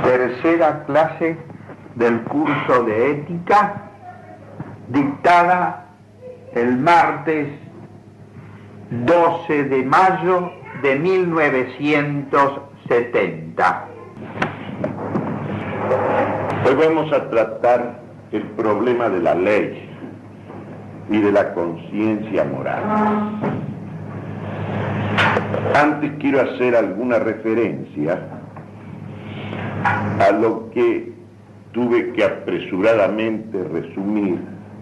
Tercera clase del curso de ética, dictada el martes 12 de mayo de 1970. Hoy vamos a tratar el problema de la ley y de la conciencia moral. Antes quiero hacer alguna referencia a lo que tuve que apresuradamente resumir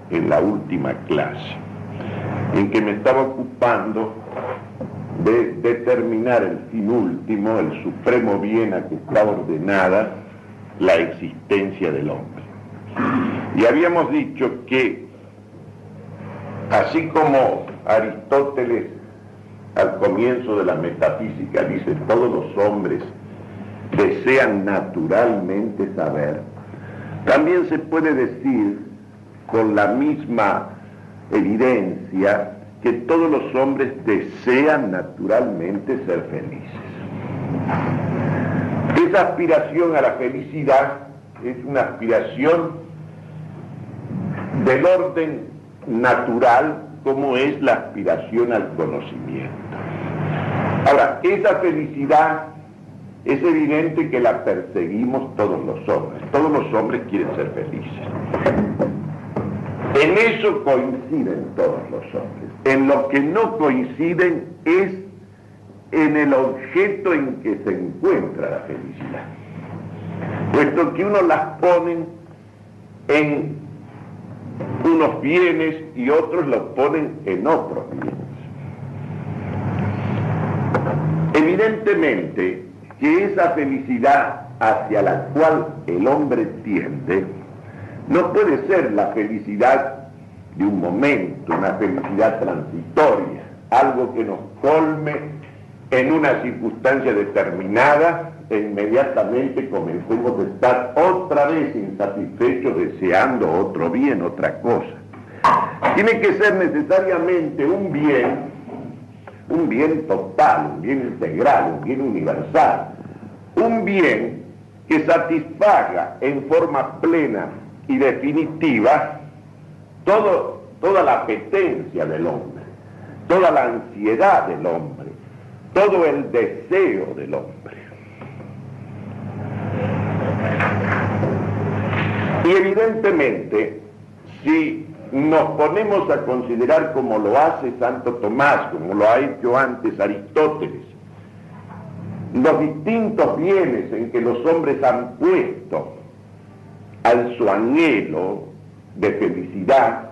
en la última clase, en que me estaba ocupando de determinar el fin último, el supremo bien a que está ordenada la existencia del hombre. Y habíamos dicho que, así como Aristóteles al comienzo de la metafísica dice todos los hombres desean naturalmente saber, también se puede decir con la misma evidencia que todos los hombres desean naturalmente ser felices. Esa aspiración a la felicidad es una aspiración del orden natural, como es la aspiración al conocimiento. Ahora, esa felicidad es evidente que la perseguimos todos los hombres. Todos los hombres quieren ser felices. En eso coinciden todos los hombres. En lo que no coinciden es en el objeto en que se encuentra la felicidad. Puesto que unos las ponen en unos bienes y otros los ponen en otros bienes. Evidentemente que esa felicidad hacia la cual el hombre tiende no puede ser la felicidad de un momento, una felicidad transitoria, algo que nos colme en una circunstancia determinada e inmediatamente comencemos a estar otra vez insatisfechos deseando otro bien, otra cosa. Tiene que ser necesariamente un bien total, un bien integral, un bien universal, un bien que satisfaga en forma plena y definitiva toda la apetencia del hombre, toda la ansiedad del hombre, todo el deseo del hombre. Y evidentemente, si nos ponemos a considerar como lo hace Santo Tomás, como lo ha hecho antes Aristóteles, los distintos bienes en que los hombres han puesto al su anhelo de felicidad,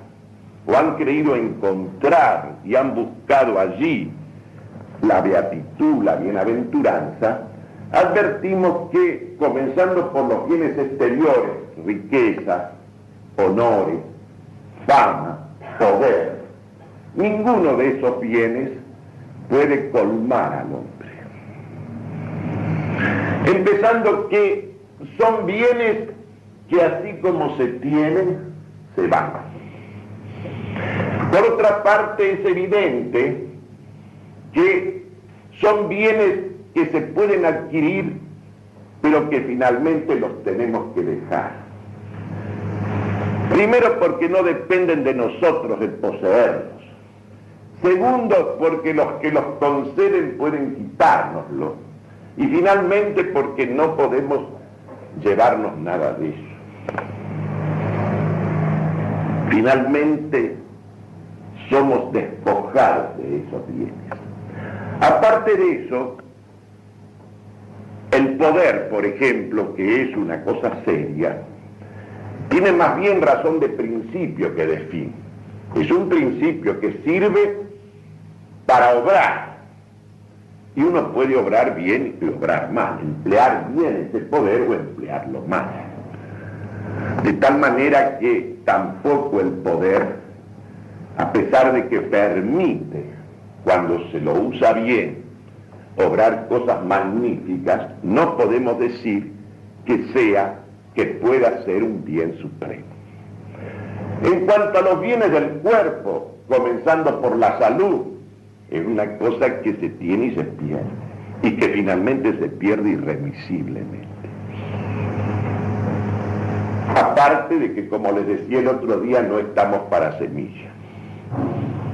o han creído encontrar y han buscado allí la beatitud, la bienaventuranza, advertimos que, comenzando por los bienes exteriores, riqueza, honores, fama, poder, ninguno de esos bienes puede colmar al hombre. Empezando que son bienes que así como se tienen, se van. Por otra parte, es evidente que son bienes que se pueden adquirir, pero que finalmente los tenemos que dejar. Primero, porque no dependen de nosotros el poseerlos. Segundo, porque los que los conceden pueden quitárnoslo. Y finalmente, porque no podemos llevarnos nada de eso. Finalmente, somos despojados de esos bienes. Aparte de eso, el poder, por ejemplo, que es una cosa seria, tiene más bien razón de principio que de fin. Es un principio que sirve para obrar. Y uno puede obrar bien y obrar mal, emplear bien ese poder o emplearlo mal. De tal manera que tampoco el poder, a pesar de que permite, cuando se lo usa bien, obrar cosas magníficas, no podemos decir que pueda ser un bien supremo. En cuanto a los bienes del cuerpo, comenzando por la salud, es una cosa que se tiene y se pierde, y que finalmente se pierde irremisiblemente. Aparte de que, como les decía el otro día, no estamos para semillas.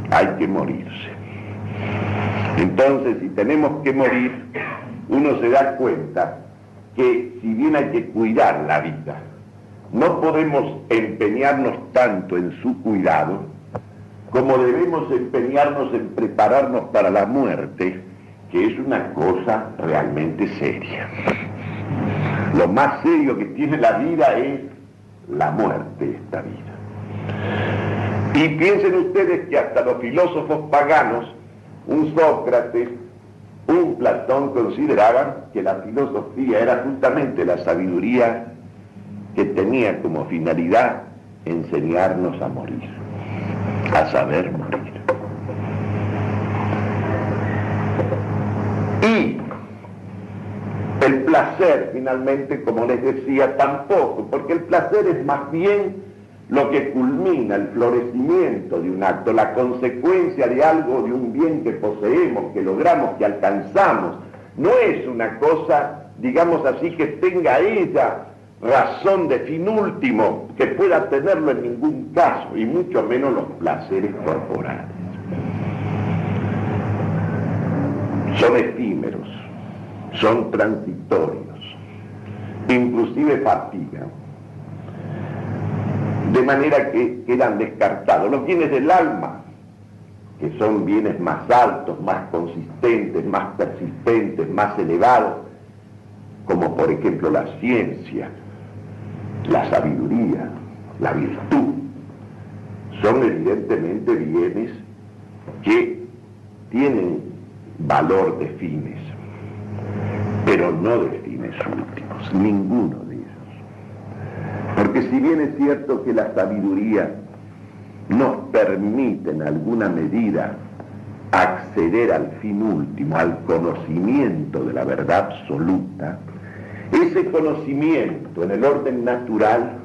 Hay que morirse. Entonces, si tenemos que morir, uno se da cuenta que si bien hay que cuidar la vida, no podemos empeñarnos tanto en su cuidado como debemos empeñarnos en prepararnos para la muerte, que es una cosa realmente seria. Lo más serio que tiene la vida es la muerte de esta vida. Y piensen ustedes que hasta los filósofos paganos, un Sócrates, un Platón, consideraban que la filosofía era justamente la sabiduría que tenía como finalidad enseñarnos a morir, a saber morir. Y el placer, finalmente, como les decía, tampoco, porque el placer es más bien lo que culmina el florecimiento de un acto, la consecuencia de algo, de un bien que poseemos, que logramos, que alcanzamos. No es una cosa, digamos así, que tenga ella razón de fin último, que pueda tenerlo en ningún caso, y mucho menos los placeres corporales. Son efímeros, son transitorios, inclusive fatigan, de manera que quedan descartados. Los bienes del alma, que son bienes más altos, más consistentes, más persistentes, más elevados, como por ejemplo la ciencia, la sabiduría, la virtud, son evidentemente bienes que tienen valor de fines, pero no de fines últimos, ninguno de ellos. Porque si bien es cierto que la sabiduría nos permite en alguna medida acceder al fin último, al conocimiento de la verdad absoluta, ese conocimiento en el orden natural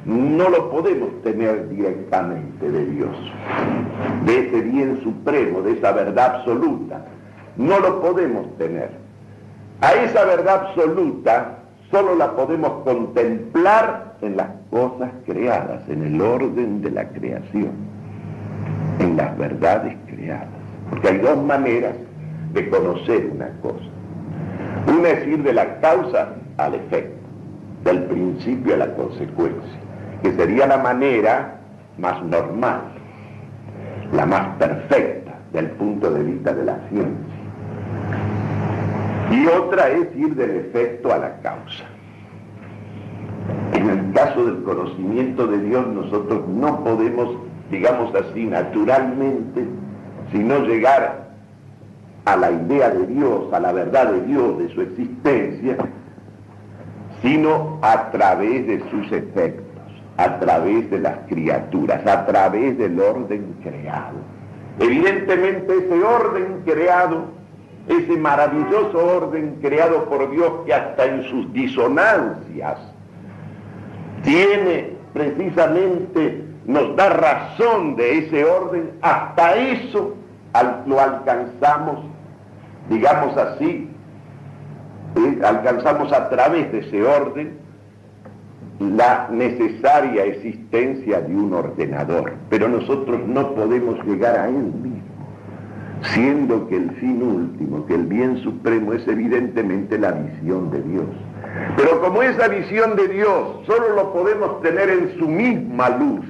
no lo podemos tener directamente de Dios, de ese bien supremo, de esa verdad absoluta. No lo podemos tener. A esa verdad absoluta solo la podemos contemplar en las cosas creadas, en el orden de la creación, en las verdades creadas. Porque hay dos maneras de conocer una cosa. Una es ir de la causa al efecto, del principio a la consecuencia, que sería la manera más normal, la más perfecta del punto de vista de la ciencia. Y otra es ir del efecto a la causa. En el caso del conocimiento de Dios, nosotros no podemos, digamos así, naturalmente, sino llegar a la idea de Dios, a la verdad de Dios, de su existencia, sino a través de sus efectos, a través de las criaturas, a través del orden creado. Evidentemente ese orden creado, ese maravilloso orden creado por Dios, que hasta en sus disonancias tiene precisamente, nos da razón de ese orden, hasta eso lo alcanzamos, digamos así, alcanzamos a través de ese orden la necesaria existencia de un ordenador, pero nosotros no podemos llegar a él mismo, siendo que el fin último, que el bien supremo es evidentemente la visión de Dios. Pero como esa visión de Dios solo lo podemos tener en su misma luz,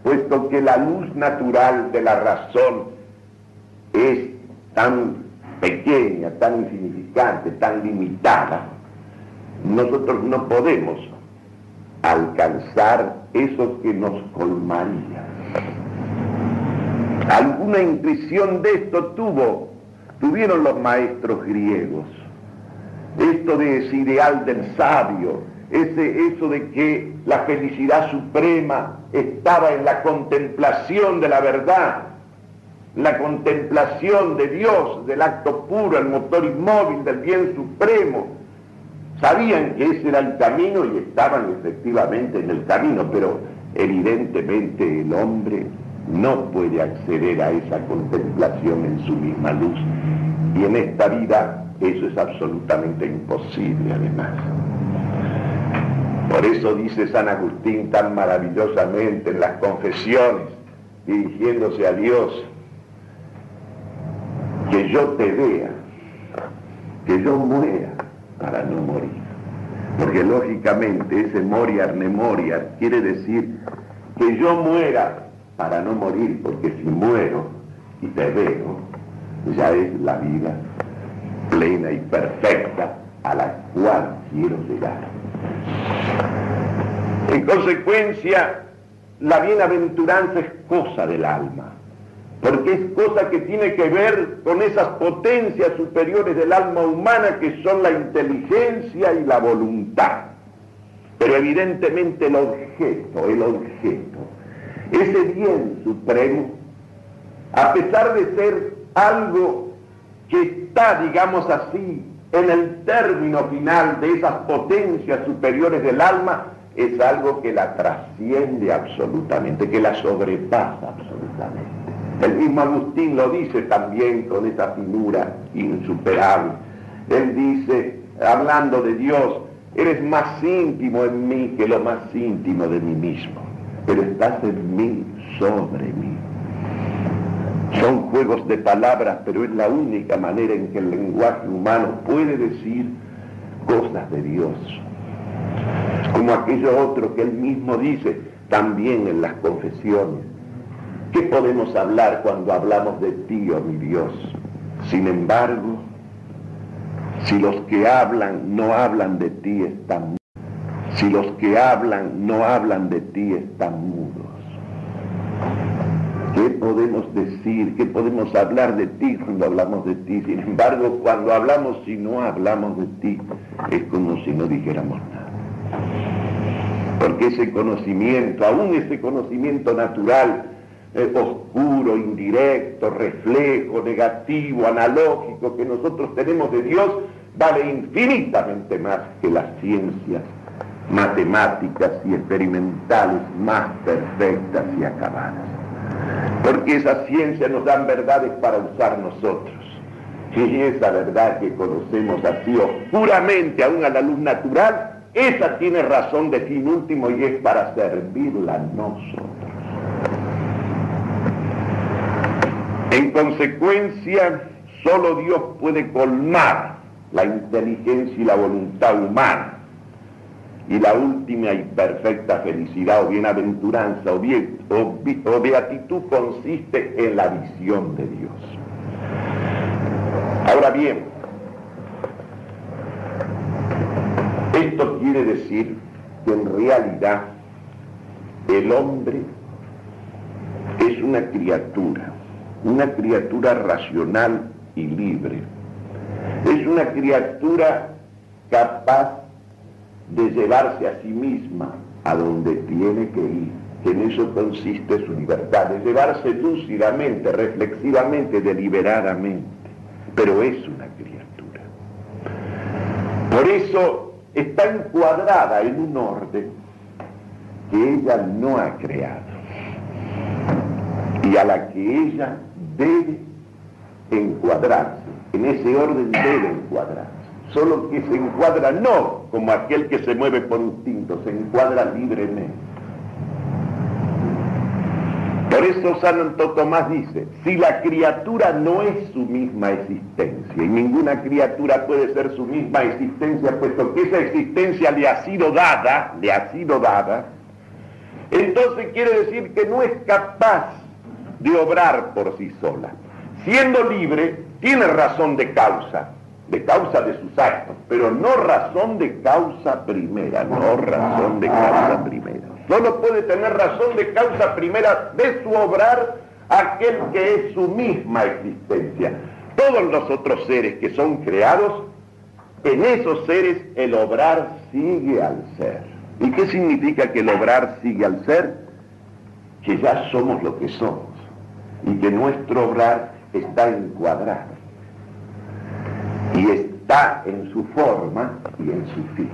puesto que la luz natural de la razón es tan pequeña, tan insignificante, tan limitada, nosotros no podemos alcanzar eso que nos colmaría. Alguna intuición de esto tuvieron los maestros griegos, esto de ese ideal del sabio, eso de que la felicidad suprema estaba en la contemplación de la verdad, la contemplación de Dios, del acto puro, el motor inmóvil del bien supremo. Sabían que ese era el camino y estaban efectivamente en el camino, pero evidentemente el hombre no puede acceder a esa contemplación en su misma luz, y en esta vida eso es absolutamente imposible además. Por eso dice San Agustín tan maravillosamente en las confesiones, dirigiéndose a Dios, que yo te vea, que yo muera para no morir. Porque lógicamente ese moriar ne moriar quiere decir que yo muera para no morir, porque si muero y te veo, ya es la vida plena y perfecta a la cual quiero llegar. En consecuencia, la bienaventuranza es cosa del alma, porque es cosa que tiene que ver con esas potencias superiores del alma humana que son la inteligencia y la voluntad. Pero evidentemente el objeto, ese bien supremo, a pesar de ser algo que está, digamos así, en el término final de esas potencias superiores del alma, es algo que la trasciende absolutamente, que la sobrepasa absolutamente. El mismo Agustín lo dice también con esa finura insuperable. Él dice, hablando de Dios, eres más íntimo en mí que lo más íntimo de mí mismo, pero estás en mí, sobre mí. Son juegos de palabras, pero es la única manera en que el lenguaje humano puede decir cosas de Dios. Como aquello otro que él mismo dice también en las confesiones. ¿Qué podemos hablar cuando hablamos de ti, oh mi Dios? Sin embargo, si los que hablan no hablan de ti, están mudos. Si los que hablan no hablan de ti, están mudos. ¿Qué podemos decir? ¿Qué podemos hablar de ti cuando hablamos de ti? Sin embargo, cuando hablamos, si no hablamos de ti, es como si no dijéramos nada. Porque ese conocimiento, aún ese conocimiento natural, oscuro, indirecto, reflejo, negativo, analógico que nosotros tenemos de Dios, vale infinitamente más que las ciencias matemáticas y experimentales más perfectas y acabadas. Porque esas ciencias nos dan verdades para usar nosotros. Y esa verdad que conocemos así oscuramente, aún a la luz natural, esa tiene razón de fin último y es para servirla a nosotros. En consecuencia, solo Dios puede colmar la inteligencia y la voluntad humana. Y la última y perfecta felicidad o bienaventuranza o beatitud consiste en la visión de Dios. Ahora bien, esto quiere decir que en realidad el hombre es una criatura racional y libre. Es una criatura capaz de llevarse a sí misma a donde tiene que ir, que en eso consiste su libertad, de llevarse lúcidamente, reflexivamente, deliberadamente, pero es una criatura. Por eso está encuadrada en un orden que ella no ha creado y a la que ella debe encuadrarse, en ese orden debe encuadrarse. Solo que se encuadra no como aquel que se mueve por instinto, se encuadra libremente. Por eso Santo Tomás dice, si la criatura no es su misma existencia, y ninguna criatura puede ser su misma existencia, puesto que esa existencia le ha sido dada, entonces quiere decir que no es capaz de obrar por sí sola. Siendo libre, tiene razón de causa de sus actos, pero no razón de causa primera, Solo puede tener razón de causa primera de su obrar aquel que es su misma existencia. Todos los otros seres que son creados, en esos seres el obrar sigue al ser. ¿Y qué significa que el obrar sigue al ser? Que ya somos lo que somos y que nuestro obrar está encuadrado y está en su forma y en su fin.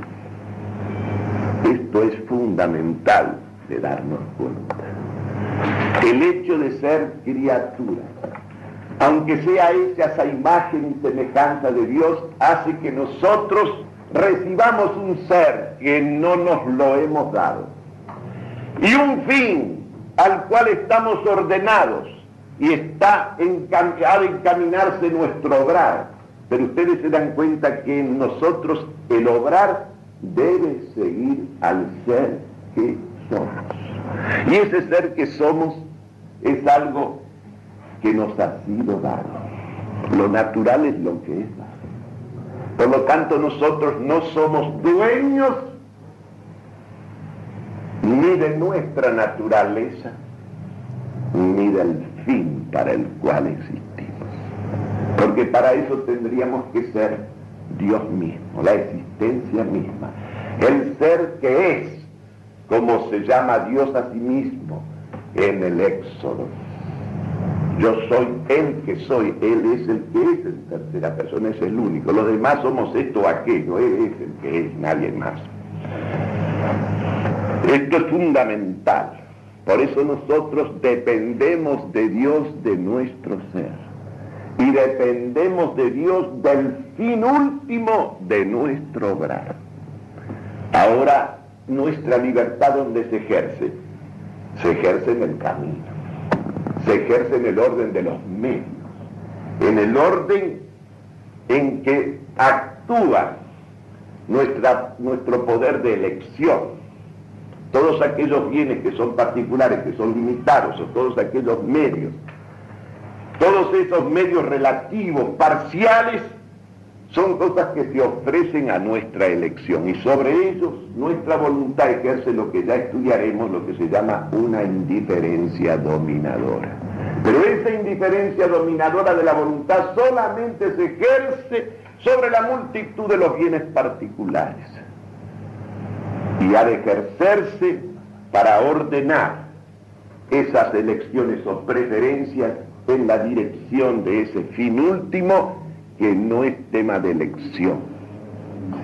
Esto es fundamental de darnos cuenta. El hecho de ser criatura, aunque sea hecha esa imagen y semejanza de Dios, hace que nosotros recibamos un ser que no nos lo hemos dado y un fin al cual estamos ordenados y ha de encaminarse nuestro obrar. Pero ustedes se dan cuenta que en nosotros el obrar debe seguir al ser que somos. Y ese ser que somos es algo que nos ha sido dado. Lo natural es lo que es dado. Por lo tanto, nosotros no somos dueños ni de nuestra naturaleza, ni del fin para el cual existimos. Porque para eso tendríamos que ser Dios mismo, la existencia misma. El ser que es, como se llama Dios a sí mismo en el Éxodo. Yo soy el que soy, Él es el que es en tercera persona, es el único. Los demás somos esto o aquello, Él es el que es, nadie más. Esto es fundamental. Por eso nosotros dependemos de Dios de nuestro ser. Y dependemos de Dios del fin último de nuestro obrar. Ahora, nuestra libertad, ¿dónde se ejerce? Se ejerce en el camino. Se ejerce en el orden de los medios. En el orden en que actúa nuestro poder de elección. Todos aquellos bienes que son particulares, que son limitados, o todos aquellos medios, todos esos medios relativos, parciales, son cosas que se ofrecen a nuestra elección y sobre ellos nuestra voluntad ejerce lo que ya estudiaremos, lo que se llama una indiferencia dominadora. Pero esa indiferencia dominadora de la voluntad solamente se ejerce sobre la multitud de los bienes particulares. Y ha de ejercerse para ordenar esas elecciones o preferencias en la dirección de ese fin último que no es tema de elección,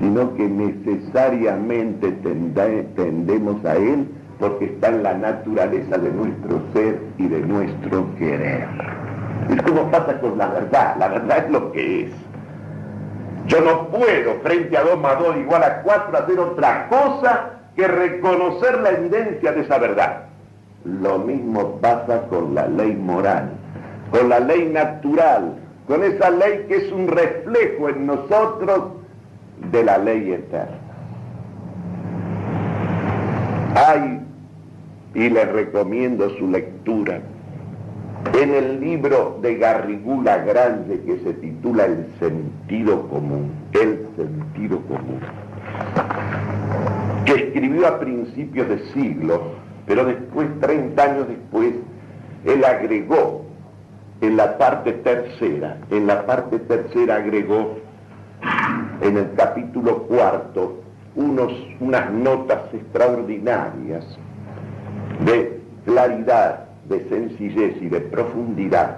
sino que necesariamente tendemos a él porque está en la naturaleza de nuestro ser y de nuestro querer. Es como pasa con la verdad es lo que es. Yo no puedo, frente a 2 más 2 igual a 4, hacer otra cosa que reconocer la evidencia de esa verdad. Lo mismo pasa con la ley moral, con la ley natural, con esa ley que es un reflejo en nosotros de la ley eterna. Y les recomiendo su lectura, en el libro de Garrigou Lagrange que se titula El sentido común, que escribió a principios de siglo, pero después, 30 años después, él agregó en la parte tercera agregó en el capítulo 4 unas notas extraordinarias de claridad, de sencillez y de profundidad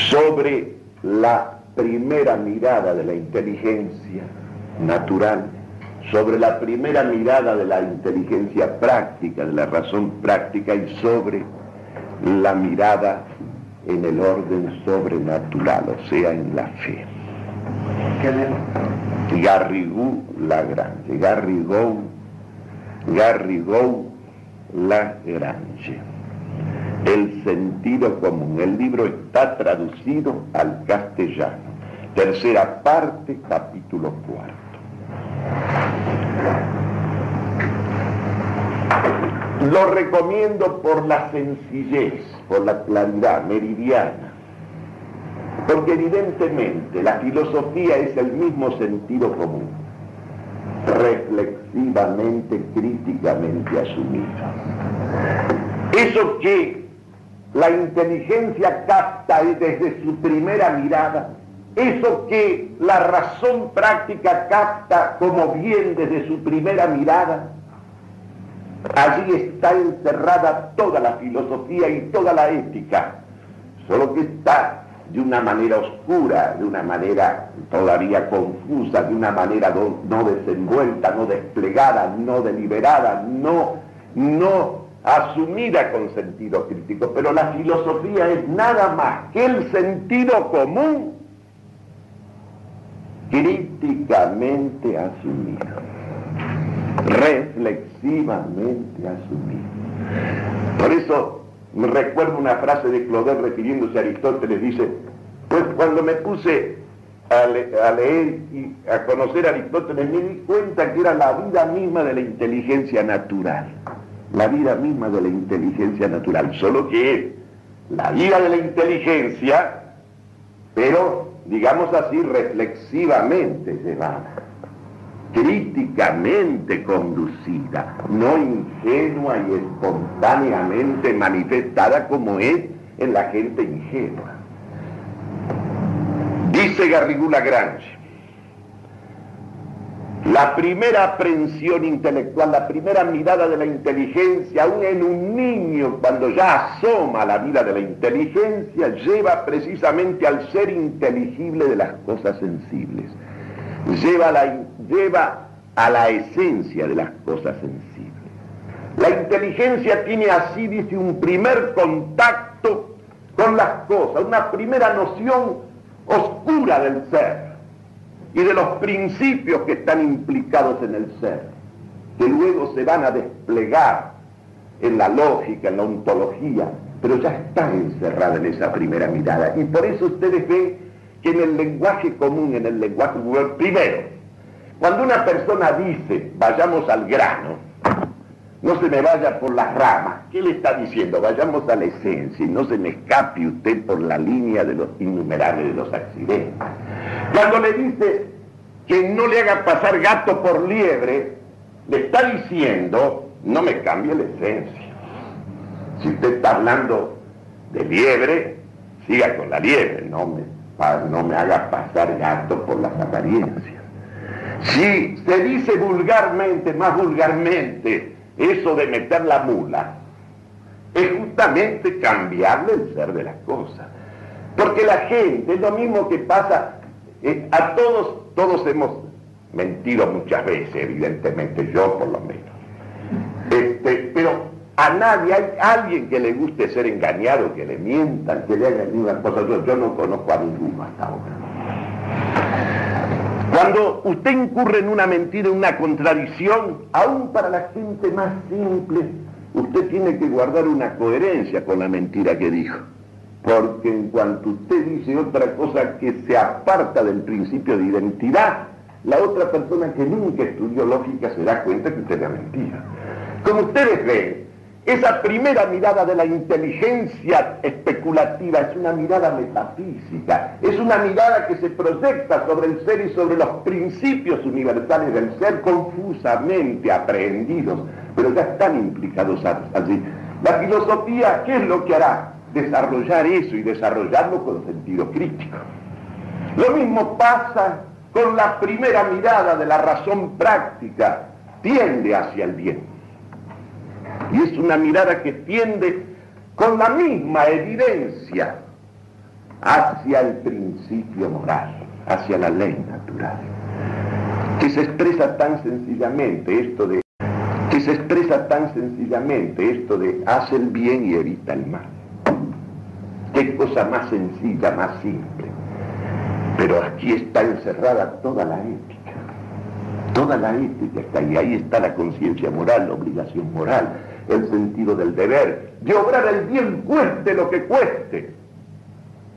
sobre la primera mirada de la inteligencia natural, sobre la primera mirada de la inteligencia práctica, de la razón práctica, y sobre la mirada en el orden sobrenatural, o sea, en la fe. Garrigou Lagrange, Garrigou Lagrange. El sentido común. El libro está traducido al castellano. Tercera parte, capítulo 4. Lo recomiendo por la sencillez, por la claridad meridiana, porque evidentemente la filosofía es el mismo sentido común, reflexivamente, críticamente asumido. Eso que la inteligencia capta desde su primera mirada, eso que la razón práctica capta como bien desde su primera mirada, allí está encerrada toda la filosofía y toda la ética, solo que está de una manera oscura, de una manera todavía confusa, de una manera no desenvuelta, no desplegada, no deliberada, no asumida con sentido crítico. Pero la filosofía es nada más que el sentido común críticamente asumido, reflexivamente asumido. Por eso me recuerdo una frase de Claudel refiriéndose a Aristóteles, dice, pues cuando me puse a leer y a conocer a Aristóteles me di cuenta que era la vida misma de la inteligencia natural, la vida misma de la inteligencia natural, solo que es la vida de la inteligencia, pero digamos así, reflexivamente llevada, críticamente conducida, no ingenua y espontáneamente manifestada como es en la gente ingenua. Dice Garrigou-Lagrange, la primera aprehensión intelectual, la primera mirada de la inteligencia, aún en un niño, cuando ya asoma la vida de la inteligencia, lleva precisamente al ser inteligible de las cosas sensibles. Lleva a la esencia de las cosas sensibles. La inteligencia tiene así, dice, un primer contacto con las cosas, una primera noción oscura del ser y de los principios que están implicados en el ser, que luego se van a desplegar en la lógica, en la ontología, pero ya está encerrada en esa primera mirada. Y por eso ustedes ven que en el lenguaje común, en el lenguaje vulgar, primero, cuando una persona dice, vayamos al grano, no se me vaya por las ramas, ¿qué le está diciendo? Vayamos a la esencia y no se me escape usted por la línea de los innumerables de los accidentes. Cuando le dice que no le haga pasar gato por liebre, le está diciendo, no me cambie la esencia. Si usted está hablando de liebre, siga con la liebre, no me haga pasar gato por las apariencias. Si se dice vulgarmente, más vulgarmente, eso de meter la mula, es justamente cambiarle el ser de las cosas. Porque la gente, es lo mismo que pasa, a todos hemos mentido muchas veces, evidentemente, yo por lo menos. Pero a nadie, hay alguien que le guste ser engañado, que le mientan, que le hagan ninguna cosa. Yo no conozco a ninguno hasta ahora. Cuando usted incurre en una mentira, en una contradicción, aún para la gente más simple, usted tiene que guardar una coherencia con la mentira que dijo. Porque en cuanto usted dice otra cosa que se aparta del principio de identidad, la otra persona que nunca estudió lógica se da cuenta que usted ha mentido. Como ustedes ven, esa primera mirada de la inteligencia especulativa es una mirada metafísica, es una mirada que se proyecta sobre el ser y sobre los principios universales del ser confusamente aprehendidos, pero ya están implicados allí. La filosofía, ¿qué es lo que hará? Desarrollar eso y desarrollarlo con sentido crítico. Lo mismo pasa con la primera mirada de la razón práctica, tiende hacia el bien. Y es una mirada que tiende con la misma evidencia hacia el principio moral, hacia la ley natural, que se expresa tan sencillamente esto de haz el bien y evita el mal. Qué cosa más sencilla, más simple. Pero aquí está encerrada toda la ética. Toda la ética está ahí. Ahí está la conciencia moral, la obligación moral, el sentido del deber, de obrar el bien cueste lo que cueste.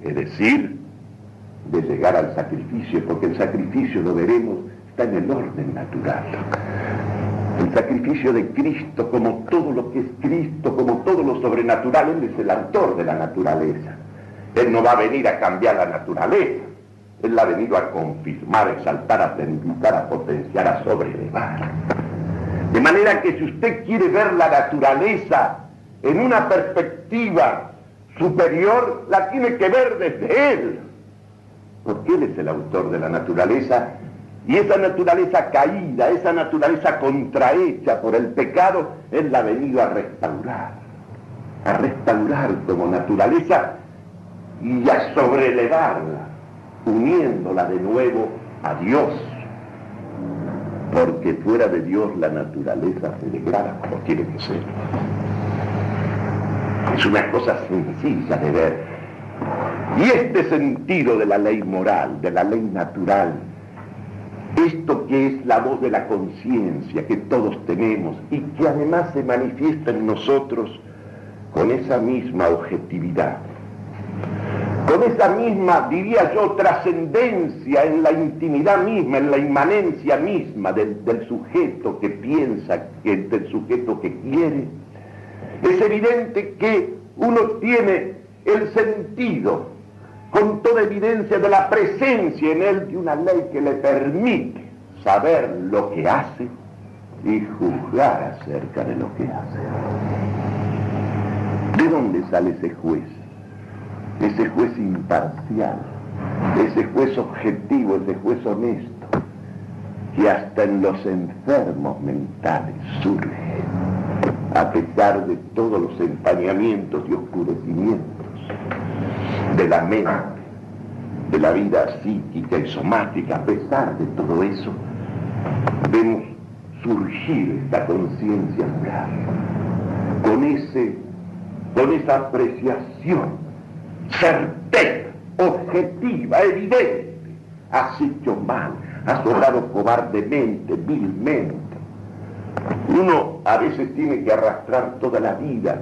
Es decir, de llegar al sacrificio, porque el sacrificio, lo veremos, está en el orden natural. El sacrificio de Cristo, como todo lo que es Cristo, como todo lo sobrenatural, Él es el autor de la naturaleza. Él no va a venir a cambiar la naturaleza. Él ha venido a confirmar, a exaltar, a tenificar, a potenciar, a sobrelevar. De manera que si usted quiere ver la naturaleza en una perspectiva superior, la tiene que ver desde Él. Porque Él es el autor de la naturaleza, y esa naturaleza caída, esa naturaleza contrahecha por el pecado, Él la ha venido a restaurar como naturaleza y a sobrelevarla, uniéndola de nuevo a Dios. Porque fuera de Dios la naturaleza se degrada como tiene que ser. Es una cosa sencilla de ver. Y este sentido de la ley moral, de la ley natural, esto que es la voz de la conciencia que todos tenemos y que además se manifiesta en nosotros con esa misma objetividad, con esa misma, diría yo, trascendencia en la intimidad misma, en la inmanencia misma del sujeto que piensa, del sujeto que quiere. Es evidente que uno tiene el sentido, con toda evidencia, de la presencia en él de una ley que le permite saber lo que hace y juzgar acerca de lo que hace. ¿De dónde sale ese juez? Ese juez imparcial, ese juez objetivo, ese juez honesto, que hasta en los enfermos mentales surge, a pesar de todos los empañamientos y oscurecimientos de la mente, de la vida psíquica y somática. A pesar de todo eso, vemos surgir esta conciencia moral, con esa apreciación certera, objetiva, evidente. Has hecho mal, has obrado cobardemente, vilmente. Uno a veces tiene que arrastrar toda la vida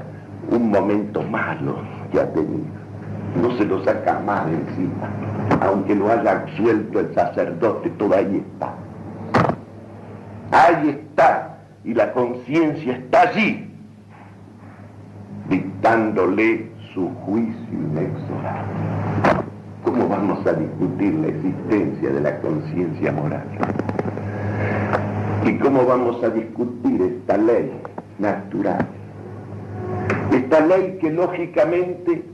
un momento malo que ha tenido. No se lo saca mal encima, aunque lo haya absuelto el sacerdote, todo ahí está. Ahí está, y la conciencia está allí, dictándole su juicio inexorable. ¿Cómo vamos a discutir la existencia de la conciencia moral? ¿Y cómo vamos a discutir esta ley natural? Esta ley que lógicamente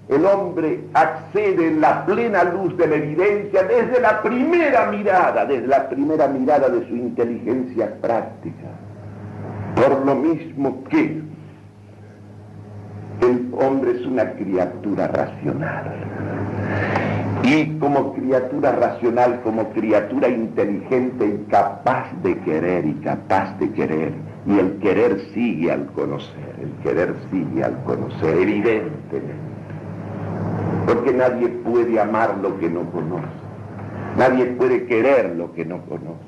el hombre accede en la plena luz de la evidencia desde la primera mirada de su inteligencia práctica. Por lo mismo que el hombre es una criatura racional. Y como criatura racional, como criatura inteligente y capaz de querer, y el querer sigue al conocer, evidentemente. Porque nadie puede amar lo que no conoce, nadie puede querer lo que no conoce.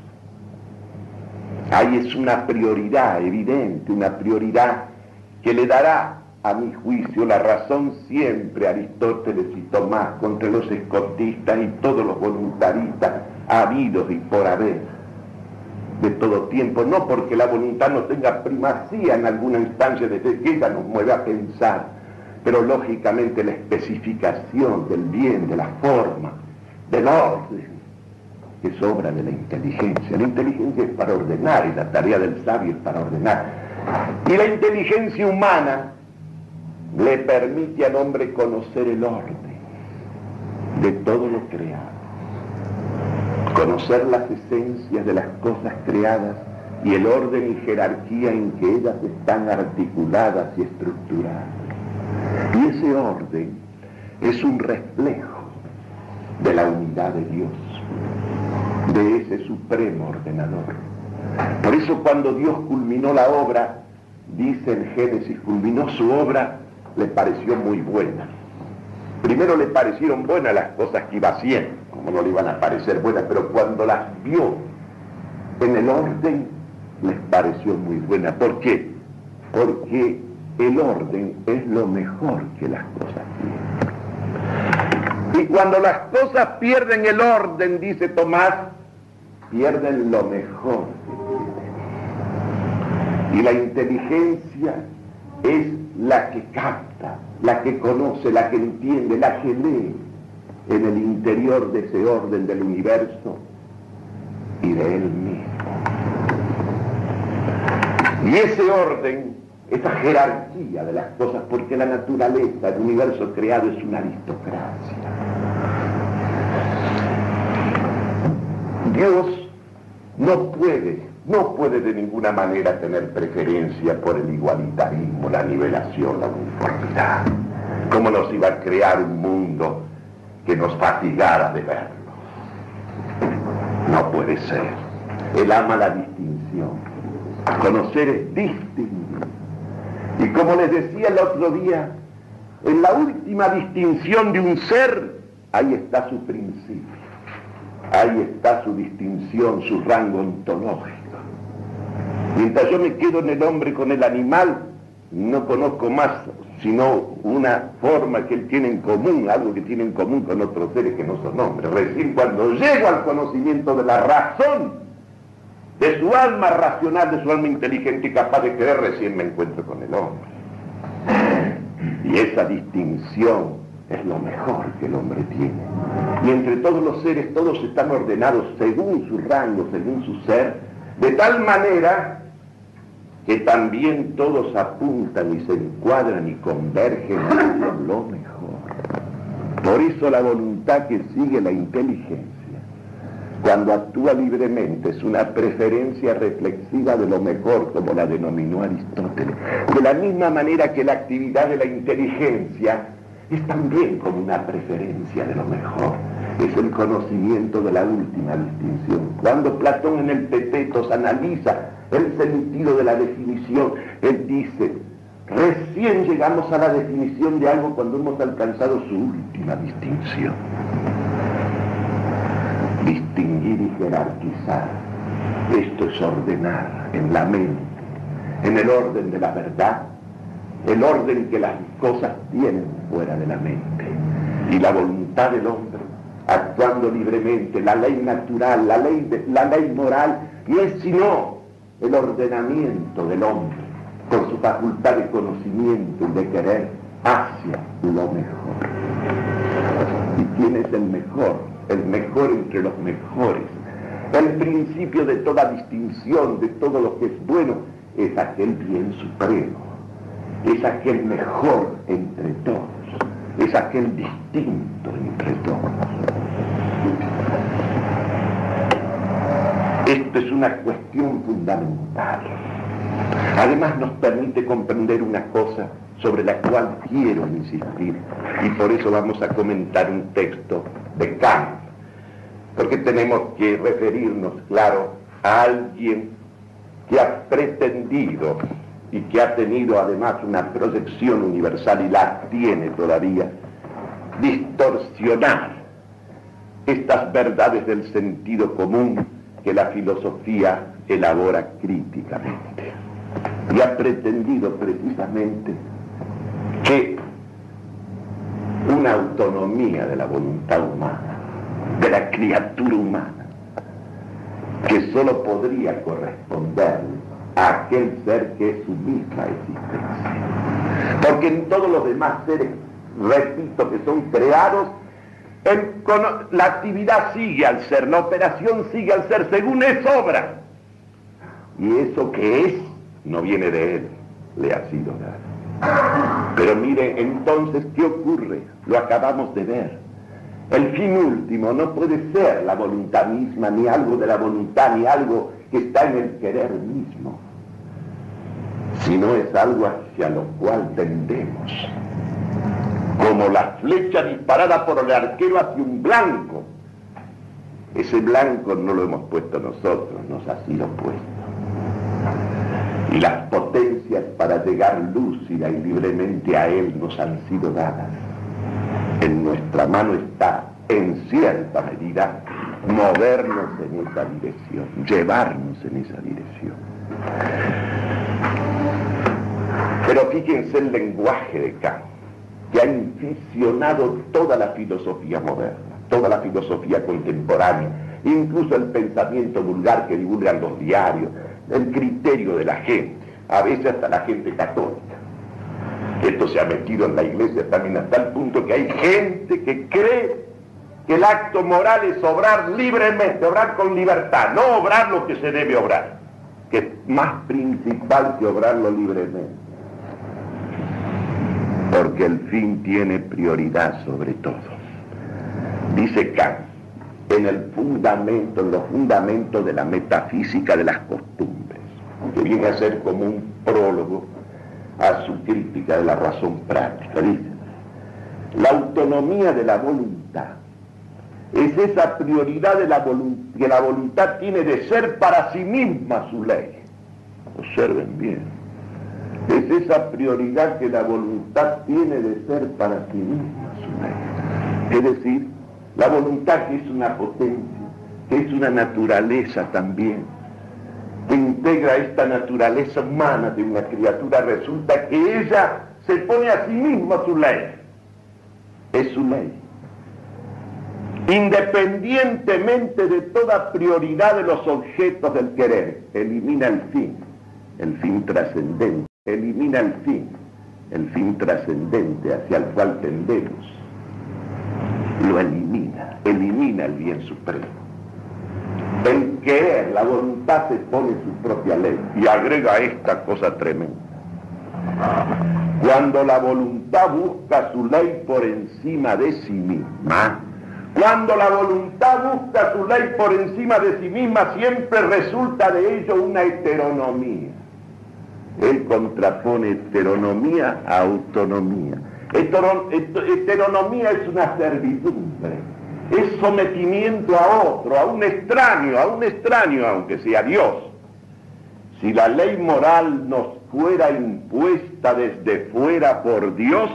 Ahí es una prioridad evidente, una prioridad que le dará, a mi juicio, la razón siempre a Aristóteles y Tomás contra los escotistas y todos los voluntaristas habidos y por haber de todo tiempo, no porque la voluntad no tenga primacía en alguna instancia desde que ella nos mueve a pensar, pero lógicamente la especificación del bien, de la forma, del orden, que es obra de la inteligencia. La inteligencia es para ordenar, y la tarea del sabio es para ordenar. Y la inteligencia humana le permite al hombre conocer el orden de todo lo creado, conocer las esencias de las cosas creadas y el orden y jerarquía en que ellas están articuladas y estructuradas. Y ese orden es un reflejo de la unidad de Dios, de ese supremo ordenador. Por eso cuando Dios culminó la obra, dice en Génesis, culminó su obra, le pareció muy buena. Primero le parecieron buenas las cosas que iba haciendo, como no le iban a parecer buenas, pero cuando las vio en el orden, les pareció muy buena. ¿Por qué? Porque el orden es lo mejor que las cosas tienen. Y cuando las cosas pierden el orden, dice Tomás, pierden lo mejor que tienen. Y la inteligencia es la que capta, la que conoce, la que entiende, la que lee en el interior de ese orden del universo y de él mismo. Y ese orden, esa jerarquía de las cosas, porque la naturaleza, el universo creado es una aristocracia. Dios no puede de ninguna manera tener preferencia por el igualitarismo, la nivelación, la uniformidad. ¿Cómo nos iba a crear un mundo que nos fatigara de verlo? No puede ser. Él ama la distinción. Conocer es distinguir. Y como les decía el otro día, en la última distinción de un ser, ahí está su principio. ahí está su distinción, su rango ontológico. Mientras yo me quedo en el hombre con el animal, no conozco más sino una forma que él tiene en común, algo que tiene en común con otros seres que no son hombres. Recién cuando llego al conocimiento de la razón, de su alma racional, de su alma inteligente y capaz de creer, recién me encuentro con el hombre. Y esa distinción es lo mejor que el hombre tiene. Y entre todos los seres, todos están ordenados según su rango, según su ser, de tal manera que también todos apuntan y se encuadran y convergen hacia lo mejor. Por eso la voluntad que sigue la inteligencia, cuando actúa libremente, es una preferencia reflexiva de lo mejor, como la denominó Aristóteles. De la misma manera que la actividad de la inteligencia es también como una preferencia de lo mejor. Es el conocimiento de la última distinción. Cuando Platón en el Tetetos analiza el sentido de la definición, él dice, recién llegamos a la definición de algo cuando hemos alcanzado su última distinción. Distinguir y jerarquizar, esto es ordenar en la mente, en el orden de la verdad, el orden que las cosas tienen fuera de la mente, y la voluntad del hombre actuando libremente, la ley natural, la ley moral, no es sino el ordenamiento del hombre con su facultad de conocimiento y de querer hacia lo mejor. ¿Y quién es el mejor? El mejor entre los mejores. El principio de toda distinción, de todo lo que es bueno, es aquel bien supremo, es aquel mejor entre todos, es aquel distinto entre todos. Esto es una cuestión fundamental. Además nos permite comprender una cosa sobre la cual quiero insistir, y por eso vamos a comentar un texto de Kant, porque tenemos que referirnos, claro, a alguien que ha pretendido y que ha tenido además una proyección universal y la tiene todavía, distorsionar estas verdades del sentido común que la filosofía elabora críticamente. Y ha pretendido precisamente que una autonomía de la voluntad humana, de la criatura humana, que solo podría corresponder a aquel ser que es su misma existencia. Porque en todos los demás seres, repito, que son creados, la actividad sigue al ser, la operación sigue al ser, según es obra. Y eso que es, no viene de él, le ha sido dado. Pero mire, entonces, ¿qué ocurre? Lo acabamos de ver. El fin último no puede ser la voluntad misma, ni algo de la voluntad, ni algo que está en el querer mismo, sino es algo hacia lo cual tendemos. Como la flecha disparada por el arquero hacia un blanco. Ese blanco no lo hemos puesto nosotros, nos ha sido puesto. Y las potencias para llegar lúcida y libremente a él nos han sido dadas. En nuestra mano está, en cierta medida, movernos en esa dirección, llevarnos en esa dirección. Pero fíjense el lenguaje de Kant, que ha inficionado toda la filosofía moderna, toda la filosofía contemporánea, incluso el pensamiento vulgar que divulgan los diarios, el criterio de la gente, a veces hasta la gente católica. Esto se ha metido en la iglesia también hasta el punto que hay gente que cree que el acto moral es obrar libremente, obrar con libertad, no obrar lo que se debe obrar, que es más principal que obrarlo libremente. Porque el fin tiene prioridad sobre todo. Dice Kant, en los fundamentos de la metafísica de las costumbres, que viene a ser como un prólogo a su crítica de la razón práctica. Dice, la autonomía de la voluntad es esa prioridad de la voluntad, que la voluntad tiene de ser para sí misma su ley. Observen bien. Es esa prioridad que la voluntad tiene de ser para sí misma su ley. Es decir, la voluntad, que es una potencia, que es una naturaleza también, que integra esta naturaleza humana de una criatura, resulta que ella se pone a sí misma su ley. Es su ley. Independientemente de toda prioridad de los objetos del querer, elimina el fin trascendente, elimina el fin trascendente hacia el cual tendemos, lo elimina el bien supremo. El querer, la voluntad se pone su propia ley y agrega esta cosa tremenda. Cuando la voluntad busca su ley por encima de sí misma, cuando la voluntad busca su ley por encima de sí misma, siempre resulta de ello una heteronomía. Él contrapone heteronomía a autonomía. Heteronomía es una servidumbre, es sometimiento a otro, a un extraño, aunque sea Dios. Si la ley moral nos fuera impuesta desde fuera por Dios,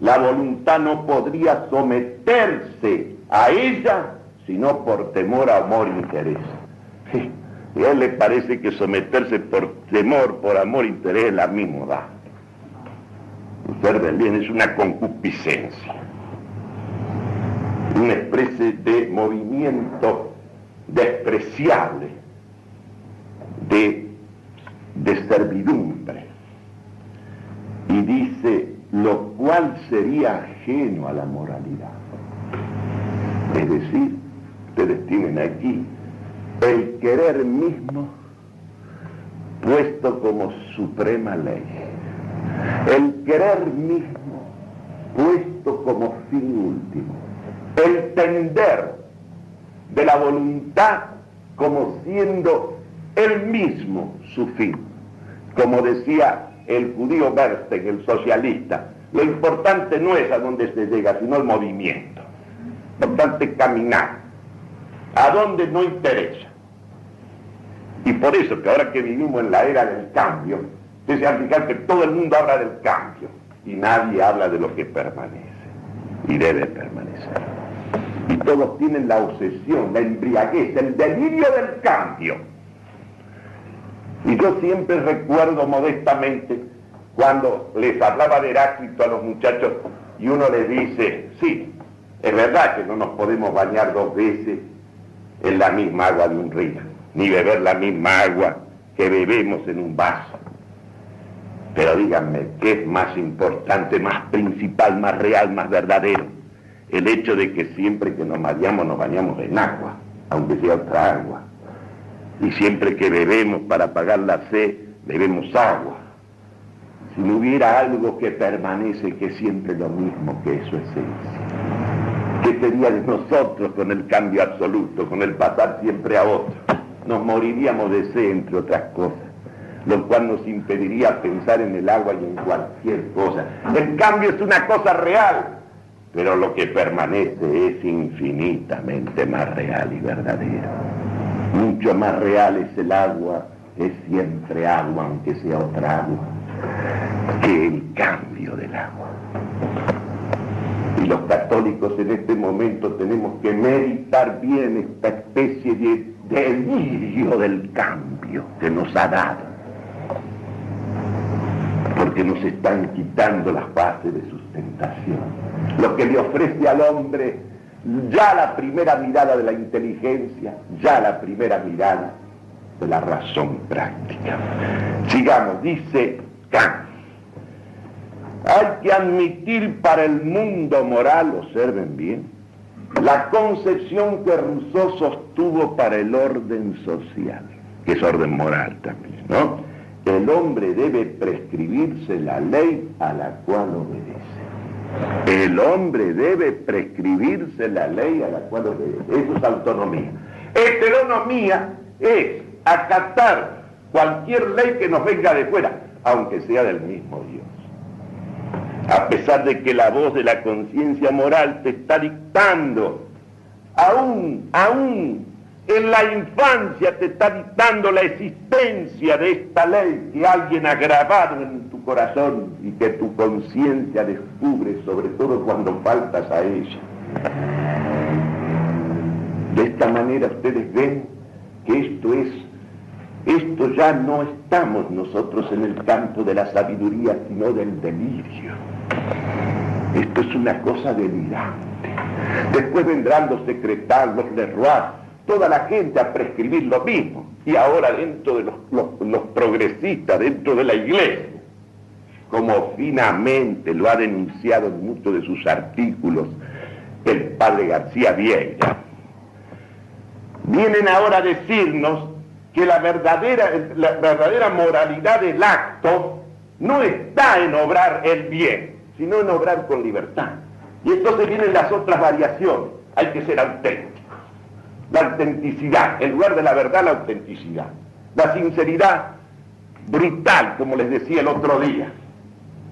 la voluntad no podría someterse a ella, sino por temor, amor e interés. Y a él le parece que someterse por temor, por amor e interés es la misma. Observen bien, es una concupiscencia, una especie de movimiento despreciable, de servidumbre. Y dice, lo cual sería ajeno a la moralidad. Es decir, ustedes tienen aquí el querer mismo puesto como suprema ley, el querer mismo puesto como fin último, el tender de la voluntad como siendo el mismo su fin. Como decía el judío Bernstein, el socialista, lo importante no es a dónde se llega, sino el movimiento. Lo importante es caminar, a dónde no interesa. Y por eso que ahora que vivimos en la era del cambio, ustedes se han fijado que todo el mundo habla del cambio y nadie habla de lo que permanece y debe permanecer. Y todos tienen la obsesión, la embriaguez, el delirio del cambio. Y yo siempre recuerdo modestamente cuando les hablaba de Heráclito a los muchachos y uno les dice, sí, es verdad que no nos podemos bañar 2 veces en la misma agua de un río, ni beber la misma agua que bebemos en un vaso. Pero díganme, ¿qué es más importante, más principal, más real, más verdadero? El hecho de que siempre que nos bañamos en agua, aunque sea otra agua. Y siempre que bebemos para apagar la sed, bebemos agua. Si no hubiera algo que permanece, que es siempre lo mismo que es su esencia, ¿qué sería de nosotros con el cambio absoluto, con el pasar siempre a otro? Nos moriríamos de sed, entre otras cosas, lo cual nos impediría pensar en el agua y en cualquier cosa. El cambio es una cosa real, pero lo que permanece es infinitamente más real y verdadero. Mucho más real es el agua, es siempre agua, aunque sea otra agua, que el cambio del agua. Y los católicos en este momento tenemos que meditar bien esta especie de delirio del cambio que nos ha dado, porque nos están quitando las bases de sustentación. Lo que le ofrece al hombre ya la primera mirada de la inteligencia, ya la primera mirada de la razón práctica. Sigamos, dice Kant, hay que admitir para el mundo moral, observen bien, la concepción que Rousseau sostuvo para el orden social, que es orden moral también, ¿no? El hombre debe prescribirse la ley a la cual obedece. El hombre debe prescribirse la ley a la cual obedece. Eso es autonomía. Heteronomía es acatar cualquier ley que nos venga de fuera, aunque sea del mismo Dios. A pesar de que la voz de la conciencia moral te está dictando, aún en la infancia te está dictando la existencia de esta ley que alguien ha grabado en tu corazón y que tu conciencia descubre, sobre todo cuando faltas a ella. De esta manera ustedes ven que esto ya no estamos nosotros en el campo de la sabiduría, sino del delirio. Esto es una cosa delirante. Después vendrán los secretarios, los Leroy, toda la gente a prescribir lo mismo. Y ahora dentro de los progresistas, dentro de la iglesia, como finamente lo ha denunciado en muchos de sus artículos el padre García Vieira, vienen ahora a decirnos que la verdadera moralidad del acto no está en obrar el bien, sino en obrar con libertad. Y entonces vienen las otras variaciones. Hay que ser auténtico. La autenticidad, en lugar de la verdad, la autenticidad. La sinceridad brutal, como les decía el otro día.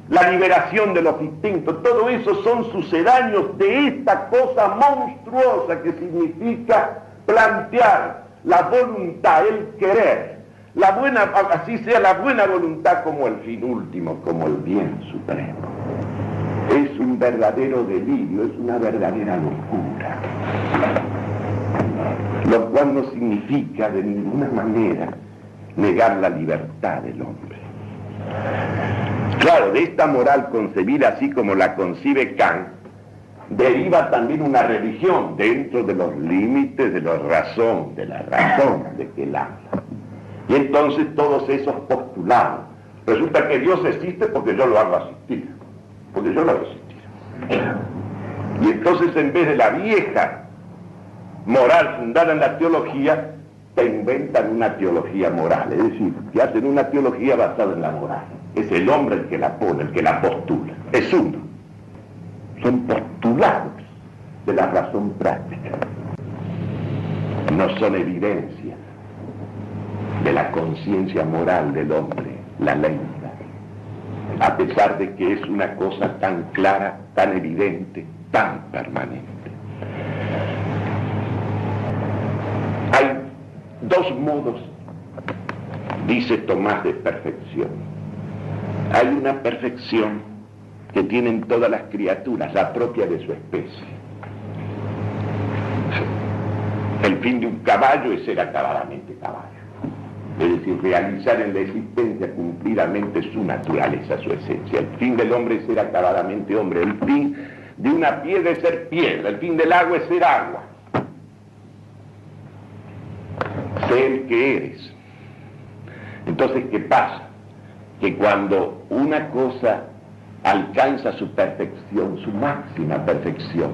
La liberación de los instintos, todo eso son sucedáneos de esta cosa monstruosa que significa plantear la voluntad, el querer, así sea la buena voluntad como el fin último, como el bien supremo. Es un verdadero delirio, es una verdadera locura, lo cual no significa de ninguna manera negar la libertad del hombre. Claro, de esta moral concebida así como la concibe Kant, deriva también una religión dentro de los límites de la razón de que él habla. Y entonces todos esos postulados, resulta que Dios existe porque yo lo hago asistir, porque yo lo hago asistir. Y entonces en vez de la vieja moral fundada en la teología, te inventan una teología moral, es decir, que hacen una teología basada en la moral. Es el hombre el que la pone, el que la postula, es uno. Son postulados de la razón práctica, no son evidencias de la conciencia moral del hombre, la ley moral, a pesar de que es una cosa tan clara, tan evidente, tan permanente. Hay dos modos, dice Tomás, de perfección. Hay una perfección que tienen todas las criaturas, la propia de su especie. El fin de un caballo es ser acabadamente caballo, es decir, realizar en la existencia cumplidamente su naturaleza, su esencia. El fin del hombre es ser acabadamente hombre, el fin de una piedra es ser piedra, el fin del agua es ser agua. Sé el que eres. Entonces, ¿qué pasa? Que cuando una cosa alcanza su perfección, su máxima perfección,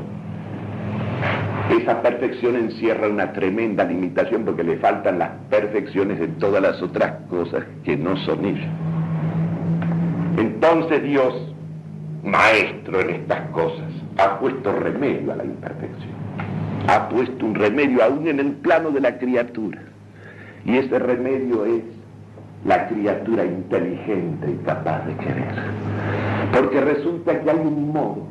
esa perfección encierra una tremenda limitación porque le faltan las perfecciones de todas las otras cosas que no son ellas. Entonces Dios, maestro en estas cosas, ha puesto remedio a la imperfección, ha puesto un remedio aún en el plano de la criatura, y ese remedio es la criatura inteligente y capaz de querer. Porque resulta que hay un modo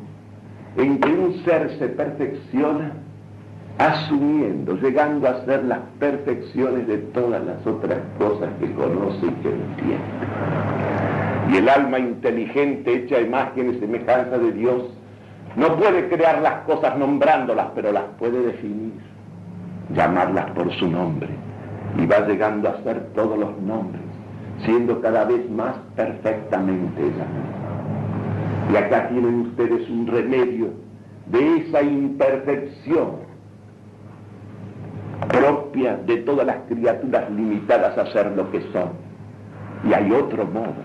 en que un ser se perfecciona asumiendo, llegando a ser las perfecciones de todas las otras cosas que conoce y que entiende. Y el alma inteligente, hecha a imagen y semejanza de Dios, no puede crear las cosas nombrándolas, pero las puede definir, llamarlas por su nombre, y va llegando a ser todos los nombres, siendo cada vez más perfectamente ella misma. Y acá tienen ustedes un remedio de esa imperfección propia de todas las criaturas limitadas a ser lo que son. Y hay otro modo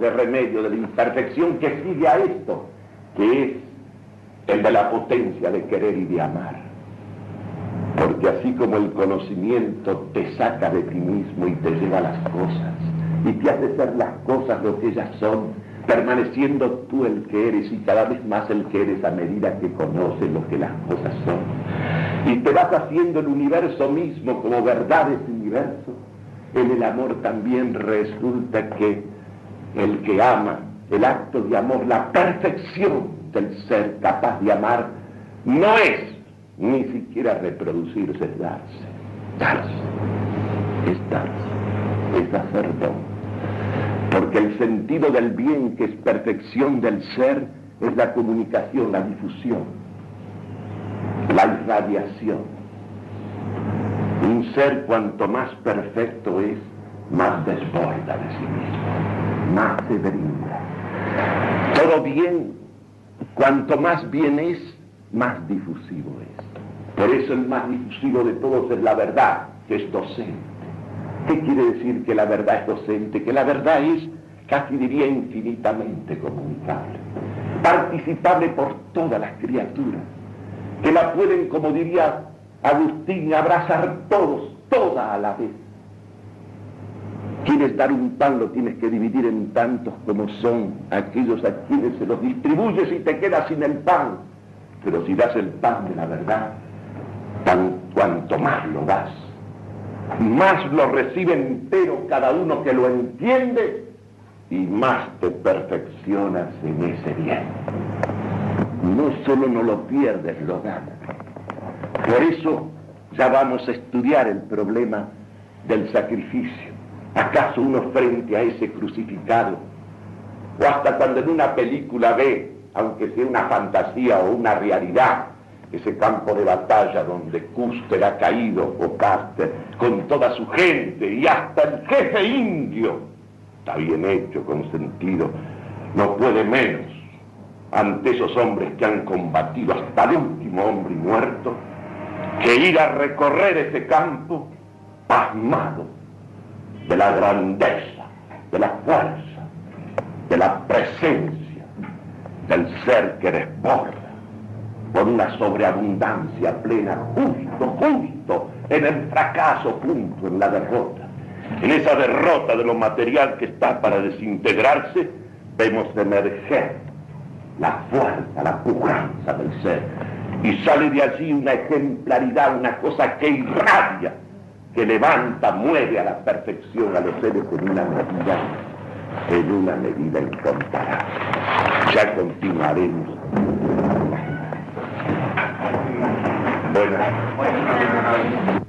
de remedio de la imperfección que sigue a esto, que es el de la potencia de querer y de amar. Porque así como el conocimiento te saca de ti mismo y te lleva a las cosas, y te hace ser las cosas lo que ellas son, permaneciendo tú el que eres y cada vez más el que eres a medida que conoces lo que las cosas son, y te vas haciendo el universo mismo como verdad de ese universo, en el amor también resulta que el que ama, el acto de amor, la perfección del ser capaz de amar, no es ni siquiera reproducirse, es darse, es hacer don. Porque el sentido del bien, que es perfección del ser, es la comunicación, la difusión. la irradiación. Un ser cuanto más perfecto es, más desborda de sí mismo, más se brinda. Todo bien, cuanto más bien es, más difusivo es. Por eso el más difusivo de todos es la verdad, que es docente. ¿Qué quiere decir que la verdad es docente? Que la verdad es, casi diría, infinitamente comunicable, participable por todas las criaturas, que la pueden, como diría Agustín, abrazar todos, todas a la vez. Quieres dar un pan, lo tienes que dividir en tantos como son aquellos a quienes se los distribuyes y te quedas sin el pan. Pero si das el pan de la verdad, cuanto más lo das, más lo recibe entero cada uno que lo entiende y más te perfeccionas en ese bien. No solo no lo pierdes, lo ganas. Por eso ya vamos a estudiar el problema del sacrificio. ¿Acaso uno frente a ese crucificado, o hasta cuando en una película ve, aunque sea una fantasía o una realidad, ese campo de batalla donde Custer ha caído, o Custer, con toda su gente, y hasta el jefe indio, está bien hecho, con sentido, no puede menos ante esos hombres que han combatido hasta el último hombre muerto, que ir a recorrer ese campo pasmado de la grandeza, de la fuerza, de la presencia del ser que desborda por una sobreabundancia plena, justo en el fracaso, punto, en la derrota. En esa derrota de lo material que está para desintegrarse, vemos emerger la fuerza, la pujanza del ser, y sale de allí una ejemplaridad, una cosa que irradia, que levanta, mueve a la perfección a los seres en una medida incomparable. Ya continuaremos. Buenas.